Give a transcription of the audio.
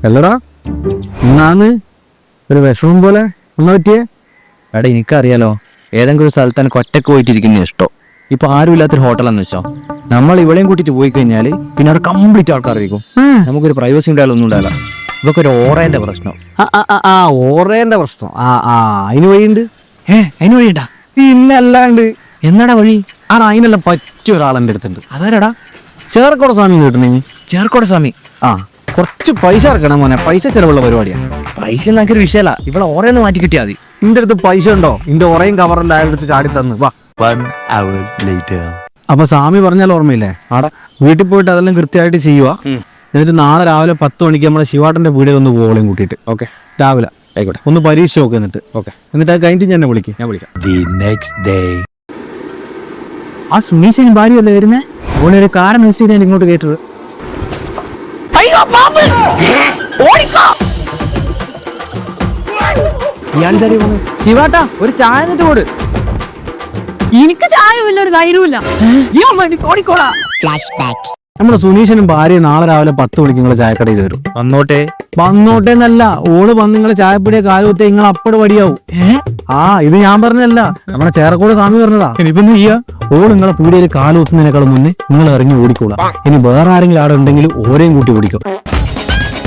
അല്ലടാ എന്നാന്ന് ഒരു വിഷമം പോലെ ഒന്നാ പറ്റിയേ? എടാ എനിക്കറിയാലോ, ഏതെങ്കിലും ഒരു സ്ഥലത്ത് എനിക്ക് ഒറ്റക്ക് പോയിട്ടിരിക്കുന്ന ഇഷ്ടം. ഇപ്പൊ ആരും ഇല്ലാത്തൊരു ഹോട്ടലാന്ന് വെച്ചോ, നമ്മൾ ഇവിടെയും കൂട്ടിട്ട് പോയി കഴിഞ്ഞാൽ പിന്നെ അവിടെ കംപ്ലീറ്റ് ആൾക്കാരായിരിക്കും. നമുക്കൊരു പ്രൈവസി ഉണ്ടായാലും ഒന്നും ഉണ്ടാവില്ല. ഇതൊക്കെ ഒരു ഓറേന്റെ പ്രശ്നം. ഓറേന്റെ പ്രശ്നം. അതിന് വഴിയുണ്ട്. അതിന് വഴിയുണ്ടാ? പിന്നല്ലാണ്ട്. എന്നാടാ വഴി? അതിനെല്ലാം പറ്റിയ ഒരാളെൻ്റെ അടുത്തുണ്ട്. അതാരടാ? ചേർക്കോട് സ്വാമി കിട്ടണേ. ചേർക്കോട് സ്വാമി? കുറച്ച് പൈസ ഇറക്കണം മോനെ, പൈസ ചെലവുള്ള പരിപാടിയാണ്. പൈസ നമുക്കൊരു വിഷയമല്ല, ഇവിടെ ഓറേന്ന് മാറ്റി കിട്ടിയാൽ മതി. നിന്റെ അടുത്ത് പൈസ ഉണ്ടോ? നിന്റെ ഉറയും കവറെല്ലാം അയാളെടുത്ത് ചാടി തന്ന് വാ. 1 hour later. അപ്പൊ സ്വാമി പറഞ്ഞാൽ ഓർമ്മയില്ലേ? വീട്ടിൽ പോയിട്ട് അതെല്ലാം കൃത്യമായിട്ട് ചെയ്യുക. എന്നിട്ട് നാളെ രാവിലെ 10 മണിക്ക് നമ്മളെ ശിവാട്ടന്റെ വീടിൽ ഒന്ന് പോളയും കൂട്ടിയിട്ട്. ഓക്കെ, രാവിലെ ആയിക്കോട്ടെ. ഒന്ന് പരീക്ഷ നോക്ക്. എന്നിട്ട് എന്നിട്ട് അത് കഴിഞ്ഞിട്ട് ഞാൻ വിളിക്കാം. The next day. ആ സുനീഷനും ഭാര്യയല്ലേ വരുന്നേ? ഓനൊരു കാർ മിസ് ചെയ്താൽ ഇങ്ങോട്ട് കേട്ടത്. ശിവാട്ടാ, ഒരു ചായ എന്നിട്ട് പോട്. എനിക്ക് ചായമില്ല, ഒരു ധൈര്യമില്ല. ഓടിക്കോടാ. നമ്മുടെ സുനീഷനും ഭാര്യ നാളെ രാവിലെ 10 മണിക്ക് നിങ്ങളെ ചായക്കടയിൽ വരും. വന്നോട്ടെ എന്നല്ല, ഓള് വന്ന് നിങ്ങളെ ചായപ്പൊടിയെ കാലുകുത്തി നിങ്ങൾ അപ്പട് പടിയാവും. ഇത് ഞാൻ പറഞ്ഞല്ല, നമ്മളെ ചേർക്കോട് സ്വാമി പറഞ്ഞതാ. ഇനിയിപ്പോ എന്ത് ചെയ്യാ? ഓള് നിങ്ങളെ പീടിയിൽ കാലുകുത്തുന്നതിനേക്കാളും മുന്നേ നിങ്ങൾ ഇറങ്ങി ഓടിക്കോളാം. ഇനി വേറെ ആരെങ്കിലും ആടെ ഉണ്ടെങ്കിൽ ഓരെയും കൂട്ടി ഓടിക്കും.